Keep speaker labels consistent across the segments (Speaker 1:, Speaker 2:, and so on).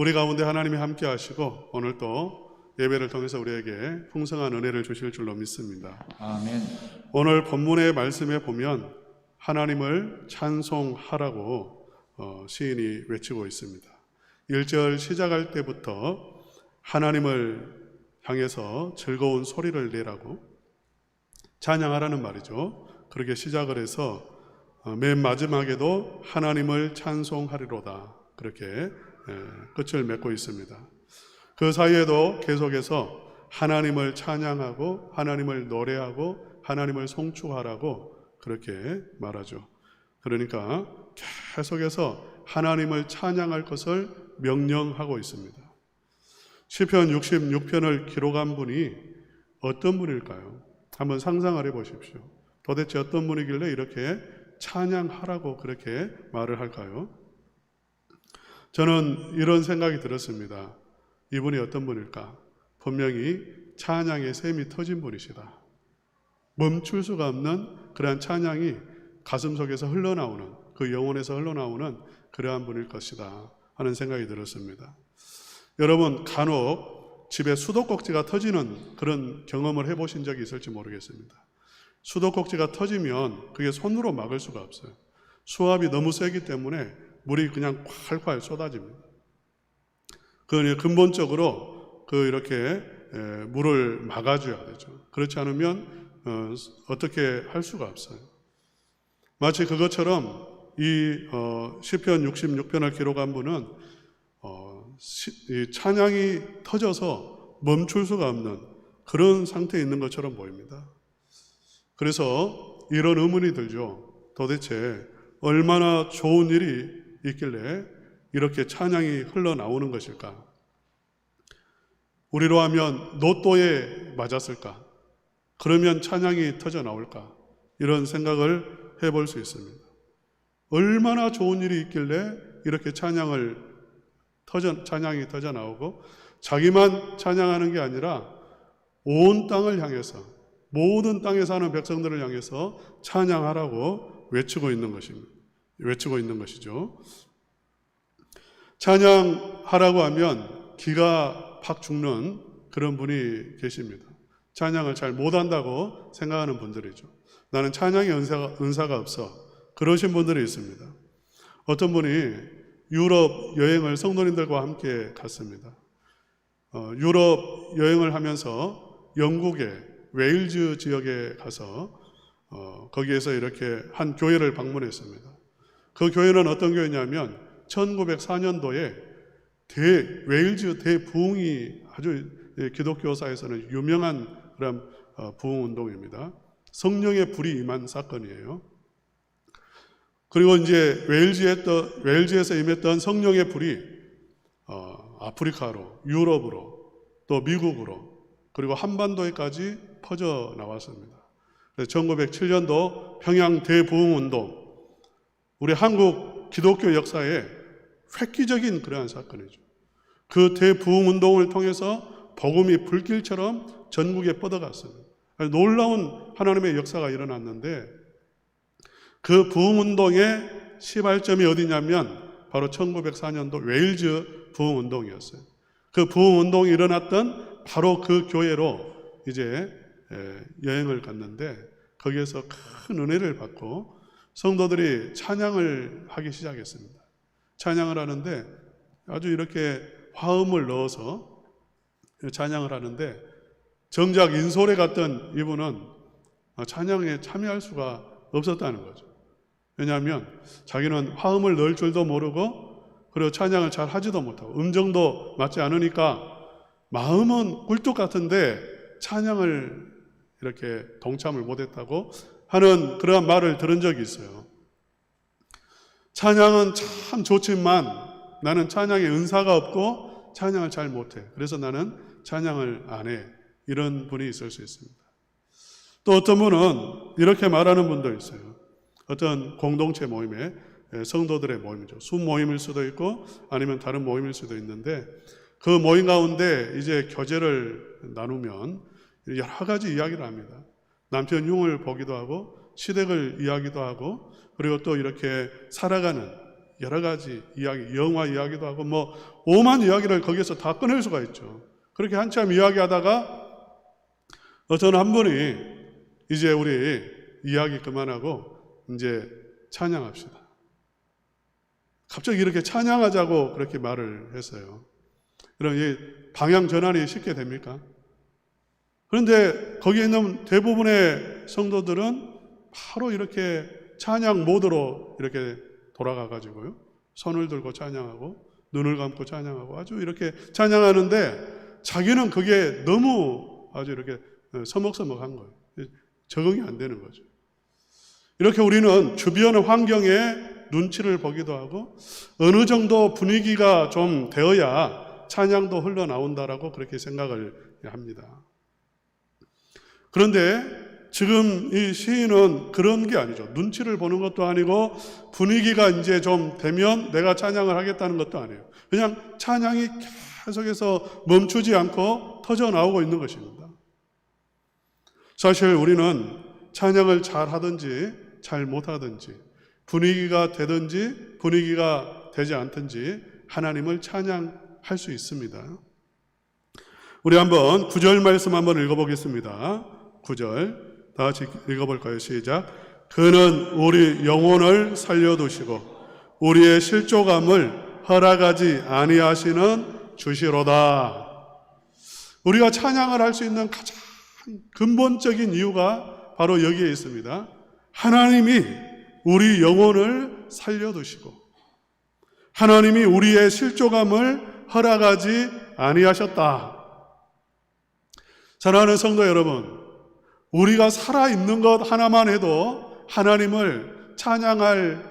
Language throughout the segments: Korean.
Speaker 1: 우리 가운데 하나님이 함께 하시고 오늘 또 예배를 통해서 우리에게 풍성한 은혜를 주실 줄로 믿습니다.
Speaker 2: 아멘.
Speaker 1: 오늘 본문의 말씀에 보면 하나님을 찬송하라고 시인이 외치고 있습니다. 1절 시작할 때부터 하나님을 향해서 즐거운 소리를 내라고 찬양하라는 말이죠. 그렇게 시작을 해서 맨 마지막에도 하나님을 찬송하리로다 그렇게 끝을 맺고 있습니다. 그 사이에도 계속해서 하나님을 찬양하고 하나님을 노래하고 하나님을 송축하라고 그렇게 말하죠. 그러니까 계속해서 하나님을 찬양할 것을 명령하고 있습니다. 시편 66편을 기록한 분이 어떤 분일까요? 한번 상상을 해보십시오. 도대체 어떤 분이길래 이렇게 찬양하라고 그렇게 말을 할까요? 저는 이런 생각이 들었습니다. 이분이 어떤 분일까? 분명히 찬양의 샘이 터진 분이시다. 멈출 수가 없는 그러한 찬양이 가슴속에서 흘러나오는, 그 영혼에서 흘러나오는 그러한 분일 것이다 하는 생각이 들었습니다. 여러분 간혹 집에 수도꼭지가 터지는 그런 경험을 해보신 적이 있을지 모르겠습니다. 수도꼭지가 터지면 그게 손으로 막을 수가 없어요. 수압이 너무 세기 때문에 물이 그냥 콸콸 쏟아집니다. 그 근본적으로 이렇게 물을 막아줘야 되죠. 그렇지 않으면 어떻게 할 수가 없어요. 마치 그것처럼 이 시편 66편을 기록한 분은 이 찬양이 터져서 멈출 수가 없는 그런 상태에 있는 것처럼 보입니다. 그래서 이런 의문이 들죠. 도대체 얼마나 좋은 일이 있길래 이렇게 찬양이 흘러나오는 것일까? 우리로 하면 로또에 맞았을까? 그러면 찬양이 터져 나올까? 이런 생각을 해볼 수 있습니다. 얼마나 좋은 일이 있길래 이렇게 찬양이 터져 나오고 자기만 찬양하는 게 아니라 온 땅을 향해서 모든 땅에 사는 백성들을 향해서 찬양하라고 외치고 있는 것이죠. 찬양하라고 하면 기가 팍 죽는 그런 분이 계십니다. 찬양을 잘 못한다고 생각하는 분들이죠. 나는 찬양의 은사가 없어. 그러신 분들이 있습니다. 어떤 분이 유럽 여행을 성도님들과 함께 갔습니다. 유럽 여행을 하면서 영국의 웨일즈 지역에 가서 거기에서 이렇게 한 교회를 방문했습니다. 그 교회는 어떤 교회냐면 1904년도에 웨일즈 대부흥이 아주 기독교사에서는 유명한 그런 부흥운동입니다. 성령의 불이 임한 사건이에요. 그리고 이제 웨일즈에서 임했던 성령의 불이 아프리카로, 유럽으로, 또 미국으로, 그리고 한반도에까지 퍼져 나왔습니다. 그래서 1907년도 평양 대부흥운동, 우리 한국 기독교 역사에 획기적인 그러한 사건이죠. 그 대부흥운동을 통해서 복음이 불길처럼 전국에 뻗어갔습니다. 놀라운 하나님의 역사가 일어났는데 그 부흥운동의 시발점이 어디냐면 바로 1904년도 웨일즈 부흥운동이었어요. 그 부흥운동이 일어났던 바로 그 교회로 이제 여행을 갔는데 거기에서 큰 은혜를 받고 성도들이 찬양을 하기 시작했습니다. 찬양을 하는데 아주 이렇게 화음을 넣어서 찬양을 하는데 정작 인솔에 갔던 이분은 찬양에 참여할 수가 없었다는 거죠. 왜냐하면 자기는 화음을 넣을 줄도 모르고 그리고 찬양을 잘 하지도 못하고 음정도 맞지 않으니까 마음은 꿀뚝 같은데 찬양을 이렇게 동참을 못했다고 하는 그러한 말을 들은 적이 있어요. 찬양은 참 좋지만 나는 찬양의 은사가 없고 찬양을 잘 못해. 그래서 나는 찬양을 안 해. 이런 분이 있을 수 있습니다. 또 어떤 분은 이렇게 말하는 분도 있어요. 어떤 공동체 모임에 성도들의 모임이죠. 수모임일 수도 있고 아니면 다른 모임일 수도 있는데 그 모임 가운데 이제 교제를 나누면 여러 가지 이야기를 합니다. 남편 흉을 보기도 하고 시댁을 이야기도 하고 그리고 또 이렇게 살아가는 여러 가지 이야기, 영화 이야기도 하고 뭐 오만 이야기를 거기에서 다 꺼낼 수가 있죠. 그렇게 한참 이야기하다가 어떤 한 분이 이제 우리 이야기 그만하고 이제 찬양합시다. 갑자기 이렇게 찬양하자고 그렇게 말을 했어요. 그럼 이 방향 전환이 쉽게 됩니까? 그런데 거기에 있는 대부분의 성도들은 바로 이렇게 찬양 모드로 이렇게 돌아가가지고요. 손을 들고 찬양하고 눈을 감고 찬양하고 아주 이렇게 찬양하는데 자기는 그게 너무 아주 이렇게 서먹서먹한 거예요. 적응이 안 되는 거죠. 이렇게 우리는 주변 환경에 눈치를 보기도 하고 어느 정도 분위기가 좀 되어야 찬양도 흘러나온다라고 그렇게 생각을 합니다. 그런데 지금 이 시인은 그런 게 아니죠. 눈치를 보는 것도 아니고 분위기가 이제 좀 되면 내가 찬양을 하겠다는 것도 아니에요. 그냥 찬양이 계속해서 멈추지 않고 터져 나오고 있는 것입니다. 사실 우리는 찬양을 잘 하든지 잘 못하든지 분위기가 되든지 분위기가 되지 않든지 하나님을 찬양할 수 있습니다. 우리 한번 9절 말씀 한번 읽어보겠습니다. 9절 다 같이 읽어볼까요? 시작. 그는 우리 영혼을 살려두시고 우리의 실족함을 허락하지 아니하시는 주시로다. 우리가 찬양을 할 수 있는 가장 근본적인 이유가 바로 여기에 있습니다. 하나님이 우리 영혼을 살려두시고 하나님이 우리의 실족함을 허락하지 아니하셨다. 사랑하는 성도 여러분, 우리가 살아있는 것 하나만 해도 하나님을 찬양할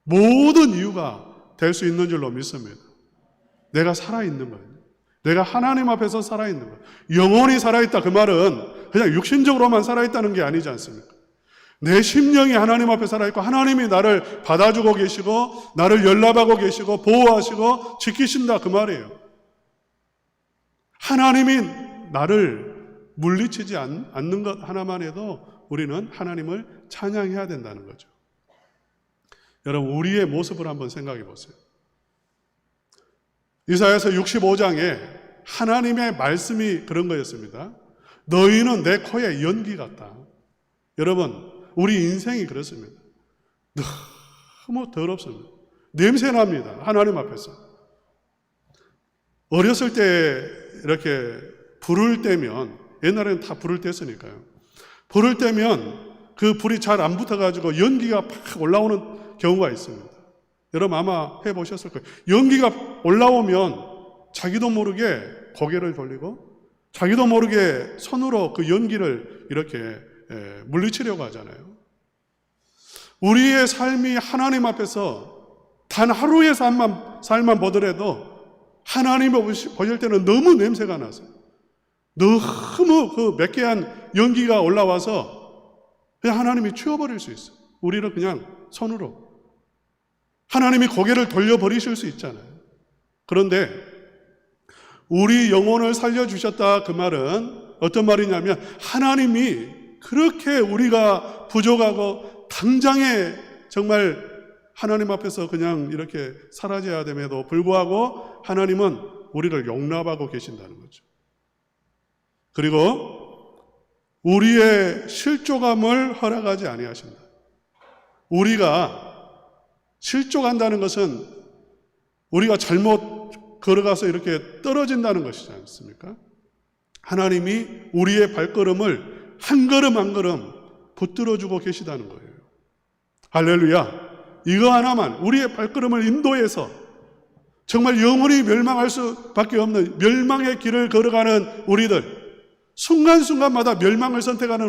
Speaker 1: 모든 이유가 될 수 있는 줄로 믿습니다. 내가 살아있는 거예요. 내가 하나님 앞에서 살아있는 거예요. 영혼이 살아있다 그 말은 그냥 육신적으로만 살아있다는 게 아니지 않습니까? 내 심령이 하나님 앞에 살아있고 하나님이 나를 받아주고 계시고 나를 연락하고 계시고 보호하시고 지키신다 그 말이에요. 하나님이 나를 물리치지 않는 것 하나만 해도 우리는 하나님을 찬양해야 된다는 거죠. 여러분, 우리의 모습을 한번 생각해 보세요. 이사야서 65장에 하나님의 말씀이 그런 거였습니다. 너희는 내 코에 연기 같다. 여러분, 우리 인생이 그렇습니다. 너무 더럽습니다. 냄새납니다. 하나님 앞에서. 어렸을 때 이렇게 불을 떼면, 옛날에는 다 불을 뗐으니까요. 불을 떼면 그 불이 잘 안 붙어가지고 연기가 팍 올라오는 경우가 있습니다. 여러분 아마 해보셨을 거예요. 연기가 올라오면 자기도 모르게 고개를 돌리고 자기도 모르게 손으로 그 연기를 이렇게 물리치려고 하잖아요. 우리의 삶이 하나님 앞에서 단 하루의 삶만 보더라도 하나님을 보실 때는 너무 냄새가 나서 너무 그 매캐한 연기가 올라와서 그냥 하나님이 치워버릴 수 있어요. 우리를 그냥 손으로. 하나님이 고개를 돌려버리실 수 있잖아요. 그런데 우리 영혼을 살려주셨다 그 말은 어떤 말이냐면 하나님이 그렇게 우리가 부족하고 당장에 정말 하나님 앞에서 그냥 이렇게 사라져야 됨에도 불구하고 하나님은 우리를 용납하고 계신다는 거죠. 그리고 우리의 실족함을 허락하지 아니하신다. 우리가 실족한다는 것은 우리가 잘못 걸어가서 이렇게 떨어진다는 것이지 않습니까? 하나님이 우리의 발걸음을 한 걸음 한 걸음 붙들어주고 계시다는 거예요. 할렐루야. 이거 하나만 우리의 발걸음을 인도해서 정말 영원히 멸망할 수밖에 없는 멸망의 길을 걸어가는 우리들, 순간순간마다 멸망을 선택하는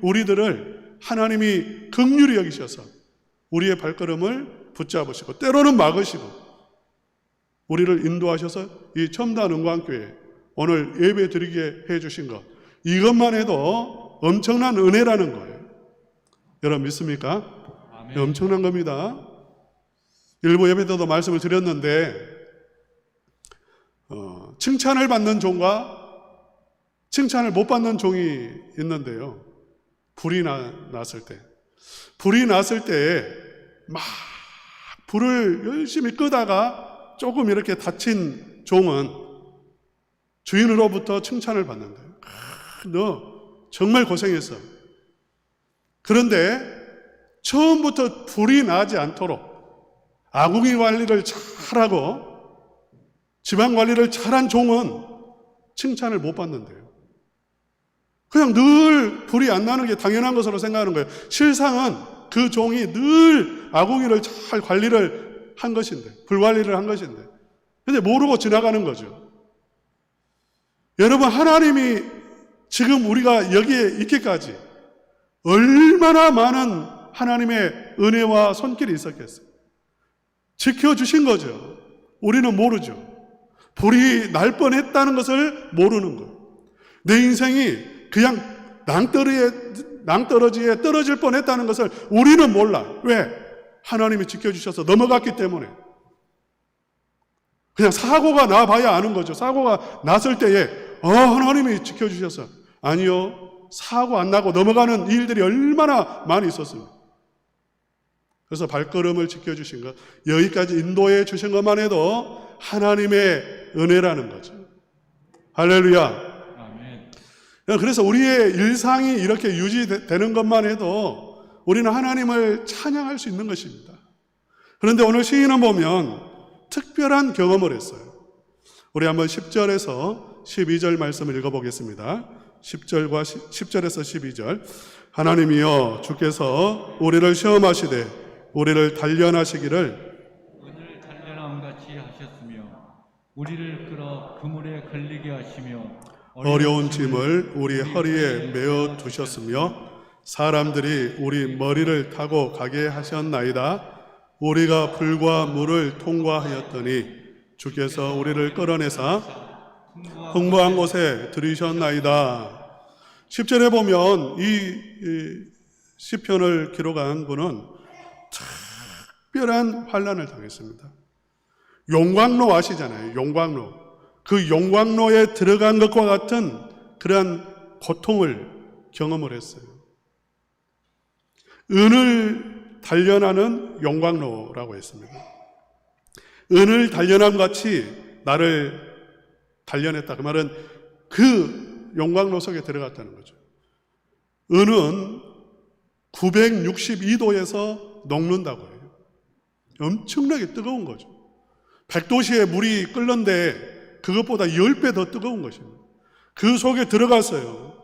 Speaker 1: 우리들을 하나님이 긍휼히 여기셔서 우리의 발걸음을 붙잡으시고 때로는 막으시고 우리를 인도하셔서 이 첨단 은광교회 오늘 예배 드리게 해주신 것, 이것만 해도 엄청난 은혜라는 거예요. 여러분 믿습니까? 아멘. 엄청난 겁니다. 일부 예배 때도 말씀을 드렸는데 칭찬을 받는 종과 칭찬을 못 받는 종이 있는데요. 불이 났을 때 막 불을 열심히 끄다가 조금 이렇게 다친 종은 주인으로부터 칭찬을 받는다. 너 정말 고생했어. 그런데 처음부터 불이 나지 않도록 아궁이 관리를 잘하고 집안 관리를 잘한 종은 칭찬을 못 받는데요. 그냥 늘 불이 안 나는 게 당연한 것으로 생각하는 거예요. 실상은 그 종이 늘 아궁이를 잘 관리를 한 것인데, 불 관리를 한 것인데, 근데 모르고 지나가는 거죠. 여러분, 하나님이 지금 우리가 여기에 있기까지 얼마나 많은 하나님의 은혜와 손길이 있었겠어요. 지켜주신 거죠. 우리는 모르죠. 불이 날 뻔했다는 것을 모르는 거예요. 내 인생이 그냥 낭떠러지에 떨어질 뻔했다는 것을 우리는 몰라. 왜? 하나님이 지켜주셔서 넘어갔기 때문에. 그냥 사고가 나봐야 아는 거죠. 사고가 났을 때에 하나님이 지켜주셔서. 아니요. 사고 안 나고 넘어가는 일들이 얼마나 많이 있었습니다. 그래서 발걸음을 지켜주신 것, 여기까지 인도해 주신 것만 해도 하나님의 은혜라는 거죠. 할렐루야. 그래서 우리의 일상이 이렇게 유지되는 것만 해도 우리는 하나님을 찬양할 수 있는 것입니다. 그런데 오늘 시인은 보면 특별한 경험을 했어요. 우리 한번 10절에서 12절 말씀을 읽어보겠습니다. 10절에서 12절. 하나님이여, 주께서 우리를 시험하시되 우리를 단련하시기를
Speaker 2: 은을 단련함같이 하셨으며 우리를 끌어 그물에 걸리게 하시며
Speaker 1: 어려운 짐을 우리 허리에 메어 두셨으며 사람들이 우리 머리를 타고 가게 하셨나이다. 우리가 불과 물을 통과하였더니 주께서 우리를 끌어내사 흥부한 곳에 들이셨나이다. 10절에 보면 이 시편을 기록한 분은 특별한 환난을 당했습니다. 용광로 아시잖아요. 용광로. 그 용광로에 들어간 것과 같은 그러한 고통을 경험을 했어요. 은을 단련하는 용광로라고 했습니다. 은을 단련함 같이 나를 단련했다. 그 말은 그 용광로 속에 들어갔다는 거죠. 은은 962도에서 녹는다고 해요. 엄청나게 뜨거운 거죠. 100도씨에 물이 끓는데 그것보다 10배 더 뜨거운 것입니다. 그 속에 들어갔어요.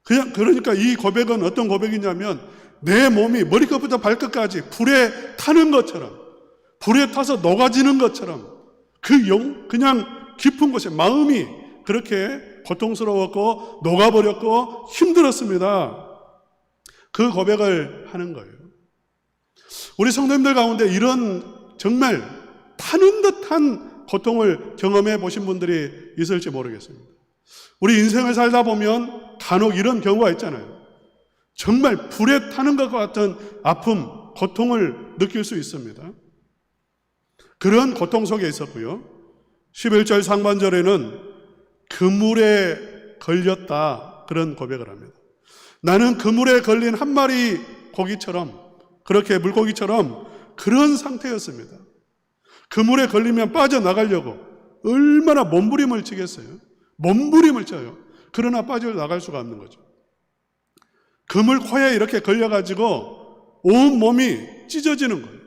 Speaker 1: 그러니까 이 고백은 어떤 고백이냐면 내 몸이 머리끝부터 발끝까지 불에 타는 것처럼, 불에 타서 녹아지는 것처럼 그냥 깊은 곳에 마음이 그렇게 고통스러웠고 녹아버렸고 힘들었습니다. 그 고백을 하는 거예요. 우리 성도님들 가운데 이런 정말 타는 듯한 고통을 경험해 보신 분들이 있을지 모르겠습니다. 우리 인생을 살다 보면 간혹 이런 경우가 있잖아요. 정말 불에 타는 것과 같은 아픔, 고통을 느낄 수 있습니다. 그런 고통 속에 있었고요. 11절 상반절에는 그물에 걸렸다, 그런 고백을 합니다. 나는 그물에 걸린 한 마리 고기처럼, 그렇게 물고기처럼 그런 상태였습니다. 그물에 걸리면 빠져나가려고 얼마나 몸부림을 치겠어요. 몸부림을 쳐요. 그러나 빠져나갈 수가 없는 거죠. 그물 코에 이렇게 걸려가지고 온 몸이 찢어지는 거예요.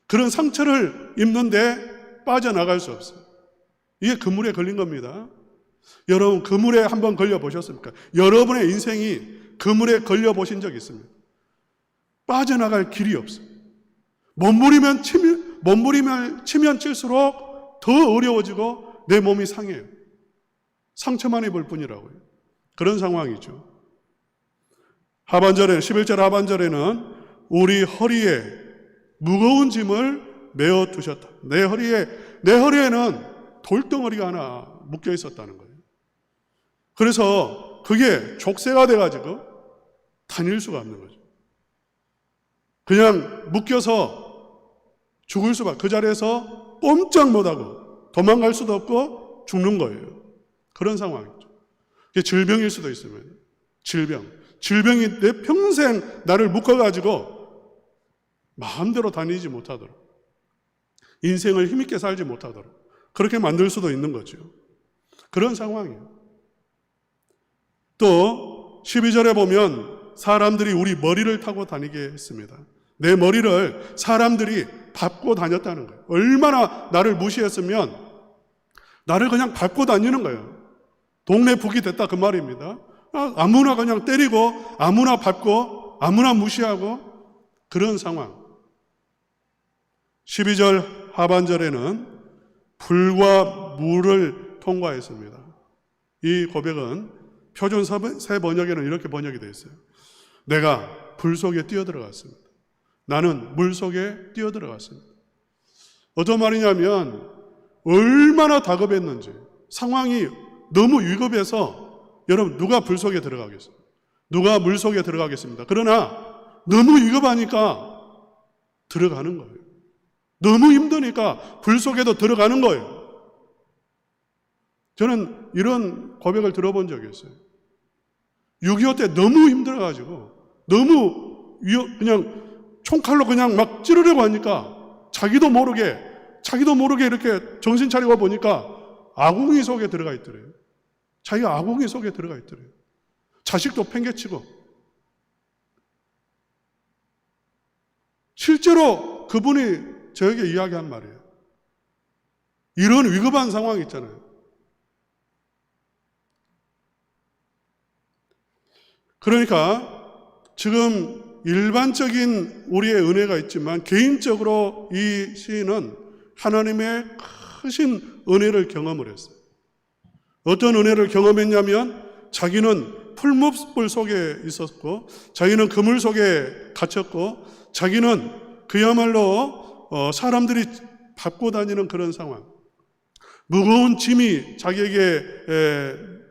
Speaker 1: 그런 상처를 입는데 빠져나갈 수 없어요. 이게 그물에 걸린 겁니다. 여러분, 그물에 한번 걸려보셨습니까? 여러분의 인생이 그물에 걸려보신 적 있습니까? 빠져나갈 길이 없어요. 몸부림을 치면 칠수록 더 어려워지고 내 몸이 상해요. 상처만 입을 뿐이라고요. 그런 상황이죠. 하반절에 11절 하반절에는 우리 허리에 무거운 짐을 메어 두셨다. 내 허리에는 돌덩어리가 하나 묶여 있었다는 거예요. 그래서 그게 족쇄가 돼가지고 다닐 수가 없는 거죠. 그냥 묶여서 죽을 수밖에, 그 자리에서 꼼짝 못하고 도망갈 수도 없고 죽는 거예요. 그런 상황이죠. 이게 질병일 수도 있습니다. 질병이 내 평생 나를 묶어가지고 마음대로 다니지 못하도록, 인생을 힘있게 살지 못하도록 그렇게 만들 수도 있는 거죠. 그런 상황이에요. 또 12절에 보면 사람들이 우리 머리를 타고 다니게 했습니다. 내 머리를 사람들이 밟고 다녔다는 거예요. 얼마나 나를 무시했으면 나를 그냥 밟고 다니는 거예요. 동네 북이 됐다 그 말입니다. 아무나 그냥 때리고 아무나 밟고 아무나 무시하고 그런 상황. 12절 하반절에는 불과 물을 통과했습니다. 이 고백은 표준 새 번역에는 이렇게 번역이 되어 있어요. 내가 불 속에 뛰어들어갔습니다. 나는 물 속에 뛰어들어갔습니다. 어떤 말이냐면 얼마나 다급했는지, 상황이 너무 위급해서 여러분 누가 불 속에 들어가겠어요? 누가 물 속에 들어가겠습니다. 그러나 너무 위급하니까 들어가는 거예요. 너무 힘드니까 불 속에도 들어가는 거예요. 저는 이런 고백을 들어본 적이 있어요. 6.25 때 너무 힘들어가지고 너무 그냥 총칼로 그냥 막 찌르려고 하니까 자기도 모르게 이렇게 정신 차리고 보니까 아궁이 속에 들어가 있더래요. 자기가 아궁이 속에 들어가 있더래요. 자식도 팽개치고. 실제로 그분이 저에게 이야기한 말이에요. 이런 위급한 상황이 있잖아요. 그러니까 지금 일반적인 우리의 은혜가 있지만 개인적으로 이 시인은 하나님의 크신 은혜를 경험을 했어요. 어떤 은혜를 경험했냐면 자기는 풀무불 속에 있었고 자기는 그물 속에 갇혔고 자기는 그야말로 사람들이 밟고 다니는 그런 상황, 무거운 짐이 자기를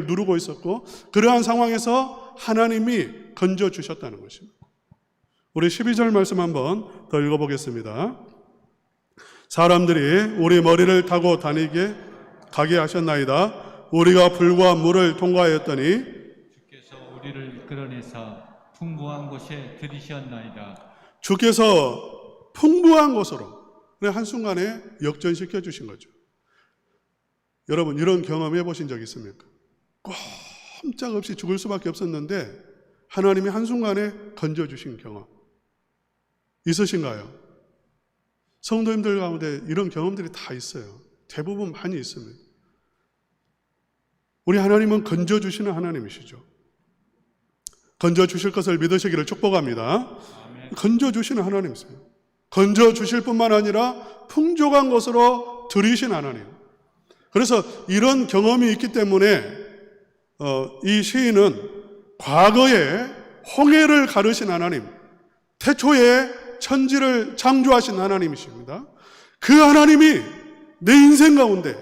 Speaker 1: 누르고 있었고 그러한 상황에서 하나님이 건져주셨다는 것입니다. 우리 12절 말씀 한번 더 읽어보겠습니다. 사람들이 우리 머리를 타고 가게 하셨나이다. 우리가 불과 물을 통과하였더니
Speaker 2: 주께서 우리를 이끌어내사 풍부한 곳에 들이셨나이다.
Speaker 1: 주께서 풍부한 곳으로 한순간에 역전시켜 주신 거죠. 여러분 이런 경험 해보신 적 있습니까? 꼼짝없이 죽을 수밖에 없었는데 하나님이 한순간에 건져주신 경험 있으신가요? 성도님들 가운데 이런 경험들이 다 있어요. 대부분 많이 있습니다. 우리 하나님은 건져주시는 하나님이시죠. 건져주실 것을 믿으시기를 축복합니다.
Speaker 2: 아멘.
Speaker 1: 건져주시는 하나님이세요. 건져주실 뿐만 아니라 풍족한 것으로 들이신 하나님. 그래서 이런 경험이 있기 때문에 이 시인은 과거에 홍해를 가르신 하나님, 태초에 천지를 창조하신 하나님이십니다. 그 하나님이 내 인생 가운데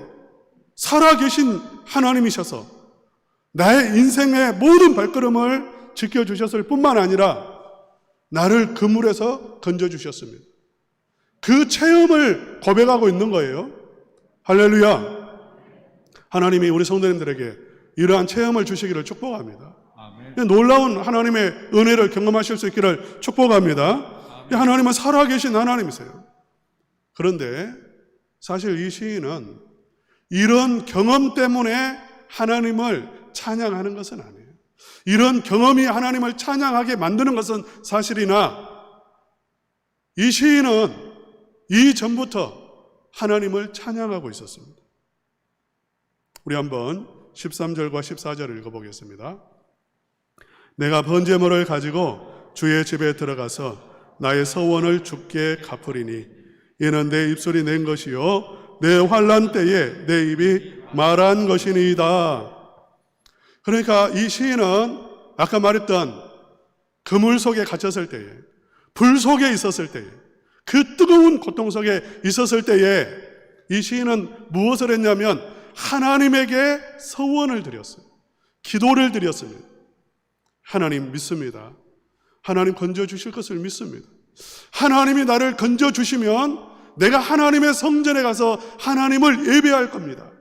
Speaker 1: 살아계신 하나님이셔서 나의 인생의 모든 발걸음을 지켜주셨을 뿐만 아니라 나를 그물에서 건져주셨습니다. 그 체험을 고백하고 있는 거예요. 할렐루야. 하나님이 우리 성도님들에게 이러한 체험을 주시기를 축복합니다. 아멘. 놀라운 하나님의 은혜를 경험하실 수 있기를 축복합니다. 아멘. 하나님은 살아계신 하나님이세요. 그런데 사실 이 시인은 이런 경험 때문에 하나님을 찬양하는 것은 아니에요. 이런 경험이 하나님을 찬양하게 만드는 것은 사실이나 이 시인은 이전부터 하나님을 찬양하고 있었습니다. 우리 한번 13절과 14절을 읽어보겠습니다. 내가 번제물을 가지고 주의 집에 들어가서 나의 서원을 주께 갚으리니 이는 내 입술이 낸 것이요 내 환난 때에 내 입이 말한 것이니이다. 그러니까 이 시인은 아까 말했던 그물 속에 갇혔을 때에, 불 속에 있었을 때에, 그 뜨거운 고통 속에 있었을 때에 이 시인은 무엇을 했냐면 하나님에게 서원을 드렸어요. 기도를 드렸습니다. 하나님 믿습니다. 하나님 건져주실 것을 믿습니다. 하나님이 나를 건져주시면 내가 하나님의 성전에 가서 하나님을 예배할 겁니다.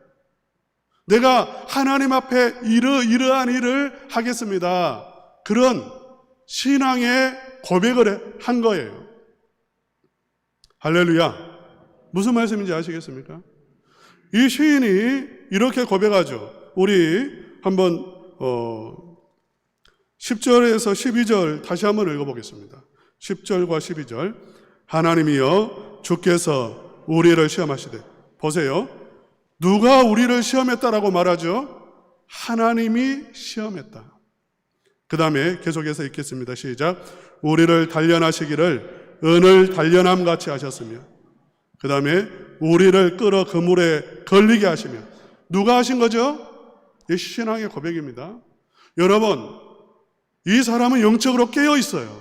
Speaker 1: 내가 하나님 앞에 이러한 일을 하겠습니다. 그런 신앙의 고백을 한 거예요. 할렐루야. 무슨 말씀인지 아시겠습니까? 이 시인이 이렇게 고백하죠. 우리 한번 10절에서 12절 다시 한번 읽어보겠습니다. 10절과 12절. 하나님이여 주께서 우리를 시험하시되. 보세요. 누가 우리를 시험했다라고 말하죠? 하나님이 시험했다. 그 다음에 계속해서 읽겠습니다. 시작. 우리를 단련하시기를 은을 단련함 같이 하셨으며, 그 다음에 우리를 끌어 그물에 걸리게 하시며. 누가 하신 거죠? 이 신앙의 고백입니다. 여러분, 이 사람은 영적으로 깨어 있어요.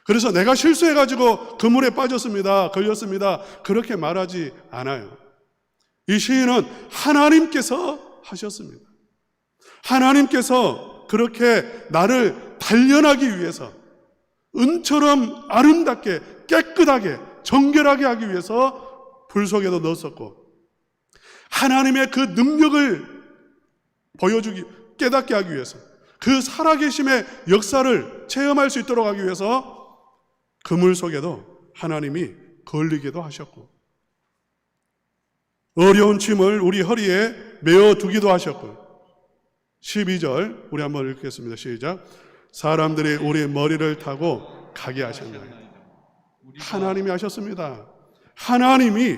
Speaker 1: 그래서 내가 실수해가지고 그물에 빠졌습니다, 걸렸습니다, 그렇게 말하지 않아요. 이 시인은 하나님께서 하셨습니다. 하나님께서 그렇게 나를 단련하기 위해서, 은처럼 아름답게 깨끗하게 정결하게 하기 위해서 불 속에도 넣었었고, 하나님의 그 능력을 보여주기, 깨닫게 하기 위해서, 그 살아계심의 역사를 체험할 수 있도록 하기 위해서 그물 속에도 하나님이 걸리게도 하셨고, 어려운 짐을 우리 허리에 메어두기도 하셨고. 12절 우리 한번 읽겠습니다. 시작. 사람들이 우리 머리를 타고 가게 하셨나이다. 하나님이 하셨습니다. 하나님이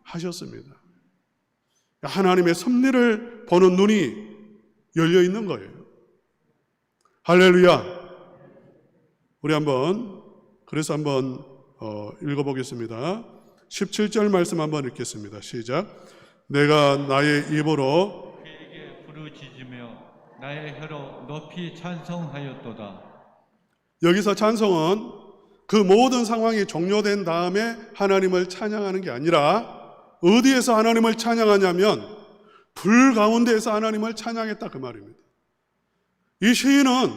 Speaker 1: 하셨습니다. 하나님의 섭리를 보는 눈이 열려 있는 거예요. 할렐루야. 우리 그래서 한번 읽어보겠습니다. 17절 말씀 한번 읽겠습니다. 시작. 내가 나의 입으로
Speaker 2: 그에게 부르짖으며 나의 혀로 높이 찬송하였도다.
Speaker 1: 여기서 찬송은 그 모든 상황이 종료된 다음에 하나님을 찬양하는 게 아니라, 어디에서 하나님을 찬양하냐면 불 가운데에서 하나님을 찬양했다, 그 말입니다. 이 시인은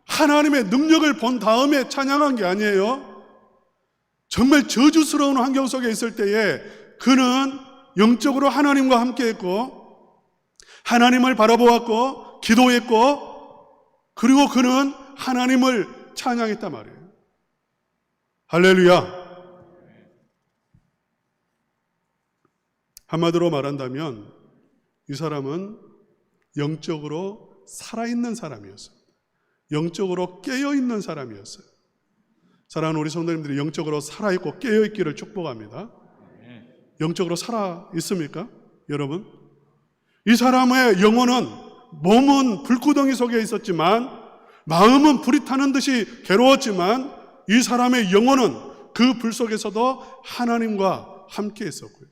Speaker 1: 하나님의 능력을 본 다음에 찬양한 게 아니에요. 정말 저주스러운 환경 속에 있을 때에 그는 영적으로 하나님과 함께했고, 하나님을 바라보았고, 기도했고, 그리고 그는 하나님을 찬양했단 말이에요. 할렐루야. 한마디로 말한다면 이 사람은 영적으로 살아있는 사람이었어요. 영적으로 깨어있는 사람이었어요. 사랑하는 우리 성도님들이 영적으로 살아있고 깨어있기를 축복합니다. 영적으로 살아있습니까? 여러분, 이 사람의 영혼은, 몸은 불구덩이 속에 있었지만 마음은 불이 타는 듯이 괴로웠지만, 이 사람의 영혼은 그 불 속에서도 하나님과 함께 있었고요,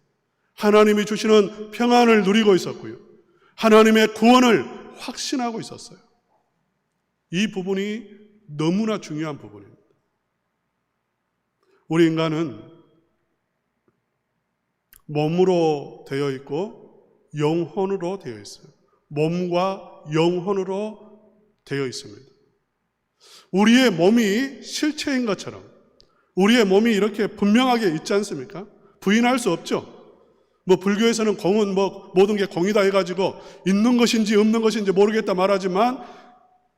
Speaker 1: 하나님이 주시는 평안을 누리고 있었고요, 하나님의 구원을 확신하고 있었어요. 이 부분이 너무나 중요한 부분입니다. 우리 인간은 몸으로 되어 있고 영혼으로 되어 있어요. 몸과 영혼으로 되어 있습니다. 우리의 몸이 실체인 것처럼 우리의 몸이 이렇게 분명하게 있지 않습니까? 부인할 수 없죠. 불교에서는 공은 모든 게 공이다 해가지고 있는 것인지 없는 것인지 모르겠다 말하지만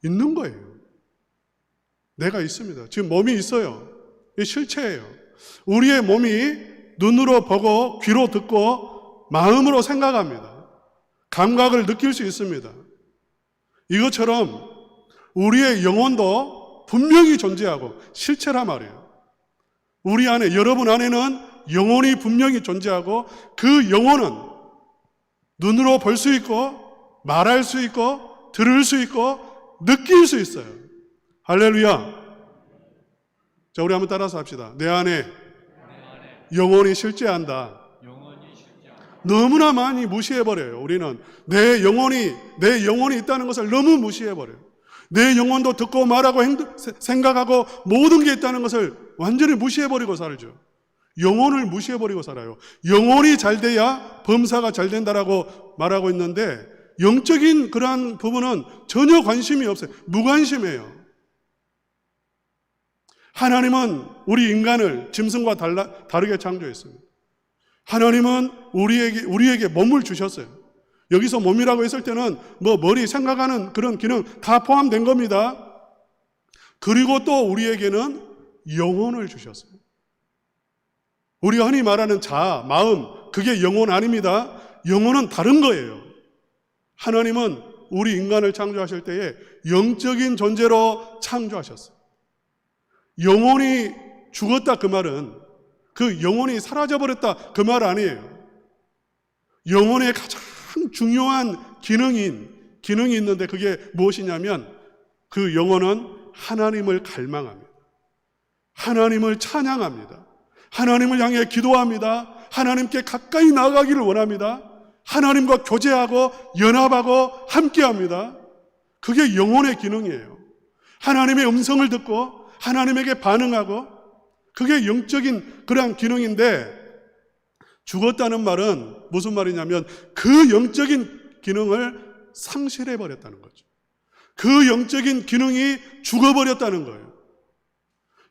Speaker 1: 있는 거예요. 내가 있습니다. 지금 몸이 있어요. 이 실체예요. 우리의 몸이 눈으로 보고 귀로 듣고 마음으로 생각합니다. 감각을 느낄 수 있습니다. 이것처럼 우리의 영혼도 분명히 존재하고 실체란 말이에요. 우리 안에, 여러분 안에는 영혼이 분명히 존재하고, 그 영혼은 눈으로 볼 수 있고 말할 수 있고 들을 수 있고 느낄 수 있어요. 할렐루야. 자, 우리 한번 따라서 합시다. 내 안에 영혼이 실제한다. 너무나 많이 무시해버려요. 우리는 내 영혼이 있다는 것을 너무 무시해버려요. 내 영혼도 듣고 말하고 생각하고 모든 게 있다는 것을 완전히 무시해버리고 살죠. 영혼을 무시해버리고 살아요. 영혼이 잘 돼야 범사가 잘 된다라고 말하고 있는데, 영적인 그러한 부분은 전혀 관심이 없어요. 무관심해요. 하나님은 우리 인간을 짐승과 다르게 창조했습니다. 하나님은 우리에게 몸을 주셨어요. 여기서 몸이라고 했을 때는 머리 생각하는 그런 기능 다 포함된 겁니다. 그리고 또 우리에게는 영혼을 주셨어요. 우리가 흔히 말하는 자아, 마음, 그게 영혼 아닙니다. 영혼은 다른 거예요. 하나님은 우리 인간을 창조하실 때에 영적인 존재로 창조하셨어요. 영혼이 죽었다 그 말은 그 영혼이 사라져버렸다 그 말 아니에요. 영혼의 가장 중요한 기능이 있는데 그게 무엇이냐면 그 영혼은 하나님을 갈망합니다. 하나님을 찬양합니다. 하나님을 향해 기도합니다. 하나님께 가까이 나아가기를 원합니다. 하나님과 교제하고 연합하고 함께합니다. 그게 영혼의 기능이에요. 하나님의 음성을 듣고 하나님에게 반응하고 그게 영적인 그러한 기능인데 죽었다는 말은 무슨 말이냐면 그 영적인 기능을 상실해버렸다는 거죠. 그 영적인 기능이 죽어버렸다는 거예요.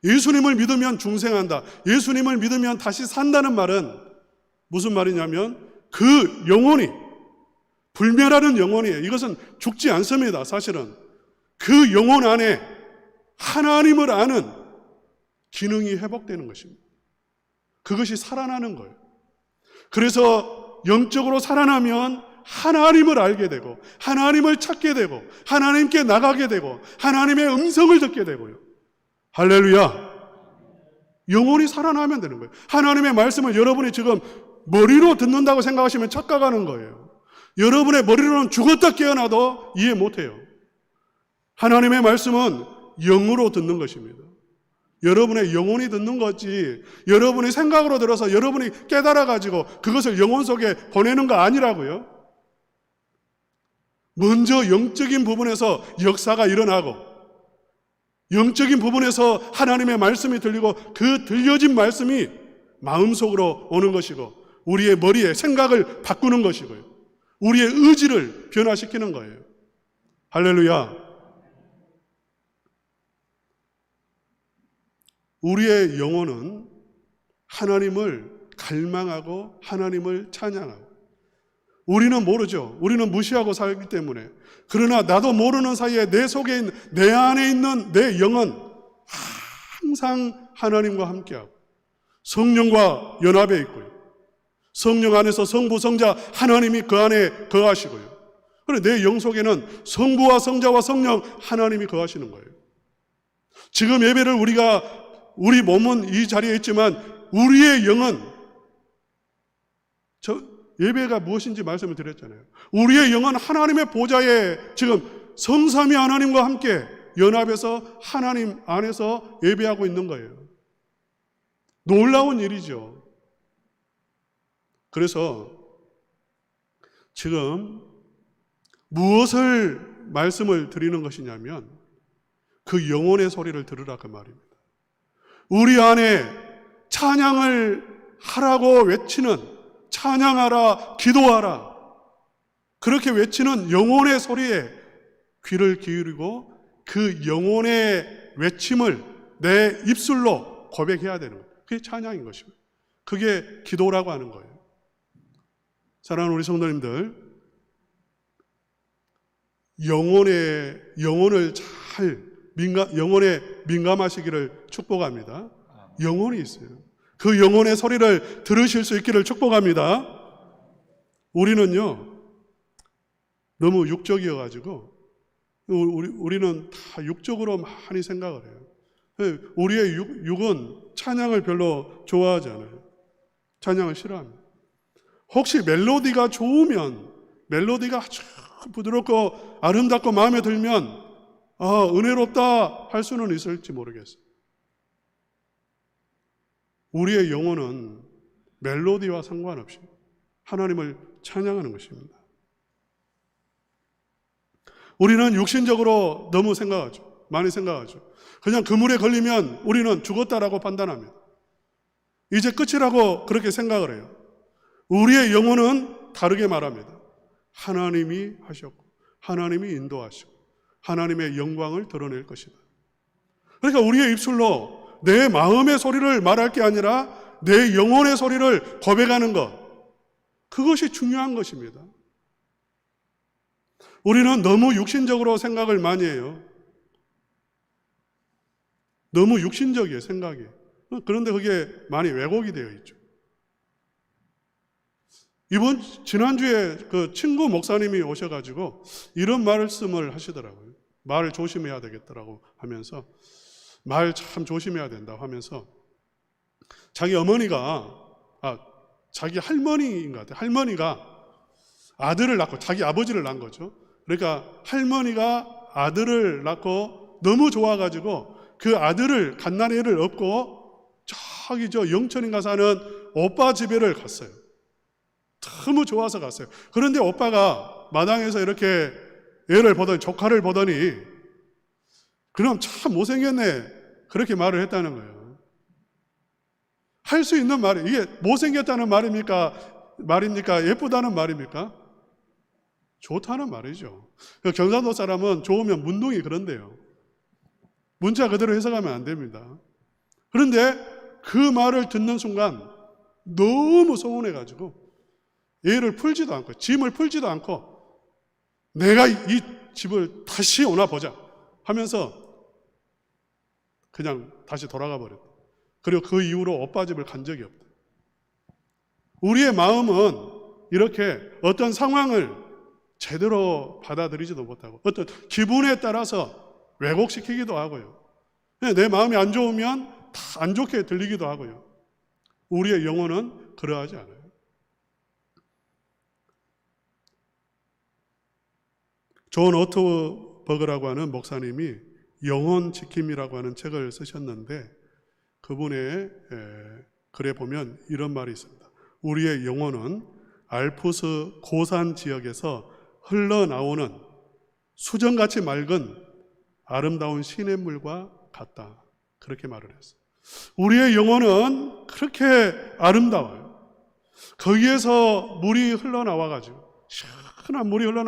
Speaker 1: 예수님을 믿으면 중생한다. 예수님을 믿으면 다시 산다는 말은 무슨 말이냐면 그 영혼이 불멸하는 영혼이에요. 이것은 죽지 않습니다. 사실은 그 영혼 안에 하나님을 아는 기능이 회복되는 것입니다. 그것이 살아나는 거예요. 그래서 영적으로 살아나면 하나님을 알게 되고 하나님을 찾게 되고 하나님께 나가게 되고 하나님의 음성을 듣게 되고요. 할렐루야. 영혼이 살아나면 되는 거예요. 하나님의 말씀을 여러분이 지금 머리로 듣는다고 생각하시면 착각하는 거예요. 여러분의 머리로는 죽었다 깨어나도 이해 못해요. 하나님의 말씀은 영으로 듣는 것입니다. 여러분의 영혼이 듣는 거지 여러분이 생각으로 들어서 여러분이 깨달아가지고 그것을 영혼 속에 보내는 거 아니라고요. 먼저 영적인 부분에서 역사가 일어나고 영적인 부분에서 하나님의 말씀이 들리고 그 들려진 말씀이 마음속으로 오는 것이고 우리의 머리에 생각을 바꾸는 것이고요. 우리의 의지를 변화시키는 거예요. 할렐루야. 우리의 영혼은 하나님을 갈망하고 하나님을 찬양하고 우리는 모르죠. 우리는 무시하고 살기 때문에. 그러나 나도 모르는 사이에 내 속에 있는 내 안에 있는 내 영은 항상 하나님과 함께하고 성령과 연합해 있고요. 성령 안에서 성부, 성자 하나님이 그 안에 거하시고요. 그래 내 영 속에는 성부와 성자와 성령 하나님이 거하시는 거예요. 지금 예배를 우리 몸은 이 자리에 있지만 우리의 영은 예배가 무엇인지 말씀을 드렸잖아요. 우리의 영은 하나님의 보좌에 지금 성삼위 하나님과 함께 연합해서 하나님 안에서 예배하고 있는 거예요. 놀라운 일이죠. 그래서 지금 무엇을 말씀을 드리는 것이냐면 그 영혼의 소리를 들으라 그 말입니다. 우리 안에 찬양을 하라고 외치는 찬양하라, 기도하라 그렇게 외치는 영혼의 소리에 귀를 기울이고 그 영혼의 외침을 내 입술로 고백해야 되는 거예요. 그게 찬양인 것입니다. 그게 기도라고 하는 거예요. 사랑하는 우리 성도님들, 영혼을 영혼에 민감하시기를 축복합니다. 영혼이 있어요. 그 영혼의 소리를 들으실 수 있기를 축복합니다. 우리는요 너무 육적이어가지고 우리는 다 육적으로 많이 생각을 해요. 우리의 육은 찬양을 별로 좋아하지 않아요. 찬양을 싫어합니다. 혹시 멜로디가 좋으면 멜로디가 아주 부드럽고 아름답고 마음에 들면 은혜롭다 할 수는 있을지 모르겠어요. 우리의 영혼은 멜로디와 상관없이 하나님을 찬양하는 것입니다. 우리는 육신적으로 너무 생각하죠. 많이 생각하죠. 그냥 그물에 걸리면 우리는 죽었다라고 판단합니다. 이제 끝이라고 그렇게 생각을 해요. 우리의 영혼은 다르게 말합니다. 하나님이 하셨고 하나님이 인도하시고 하나님의 영광을 드러낼 것이다. 그러니까 우리의 입술로 내 마음의 소리를 말할 게 아니라 내 영혼의 소리를 고백하는 것, 그것이 중요한 것입니다. 우리는 너무 육신적으로 생각을 많이 해요. 너무 육신적이에요, 생각이. 그런데 그게 많이 왜곡이 되어 있죠. 지난주에 그 친구 목사님이 오셔가지고 이런 말씀을 하시더라고요. 말 조심해야 되겠더라고 하면서, 말 참 조심해야 된다 하면서, 자기 어머니가, 자기 할머니인 것 같아요. 할머니가 아들을 낳고, 자기 아버지를 낳은 거죠. 그러니까 할머니가 아들을 낳고 너무 좋아가지고 그 아들을 갓난애를 업고 저기 영천인가 사는 오빠 집에를 갔어요. 너무 좋아서 갔어요. 그런데 오빠가 마당에서 이렇게 애를 보더니, 조카를 보더니, 그럼 참 못생겼네, 그렇게 말을 했다는 거예요. 할 수 있는 말이, 이게 못생겼다는 말입니까? 예쁘다는 말입니까? 좋다는 말이죠. 경상도 사람은 좋으면 문둥이 그런데요. 문자 그대로 해석하면 안 됩니다. 그런데 그 말을 듣는 순간 너무 서운해가지고 애를 풀지도 않고, 짐을 풀지도 않고, 내가 이 집을 다시 오나 보자 하면서 그냥 다시 돌아가 버렸다. 그리고 그 이후로 오빠 집을 간 적이 없다. 우리의 마음은 이렇게 어떤 상황을 제대로 받아들이지도 못하고, 어떤 기분에 따라서 왜곡시키기도 하고요. 내 마음이 안 좋으면 다 안 좋게 들리기도 하고요. 우리의 영혼은 그러하지 않아요. 존 오토버그라고 하는 목사님이 영혼 지킴이라고 하는 책을 쓰셨는데, 그분의 글에 보면 이런 말이 있습니다. 우리의 영혼은 알프스 고산 지역에서 흘러나오는 수정같이 맑은 아름다운 시냇물과 같다, 그렇게 말을 했어요. 우리의 영혼은 그렇게 아름다워요. 거기에서 물이 흘러나와가지고, 시원한 물이 흘러나와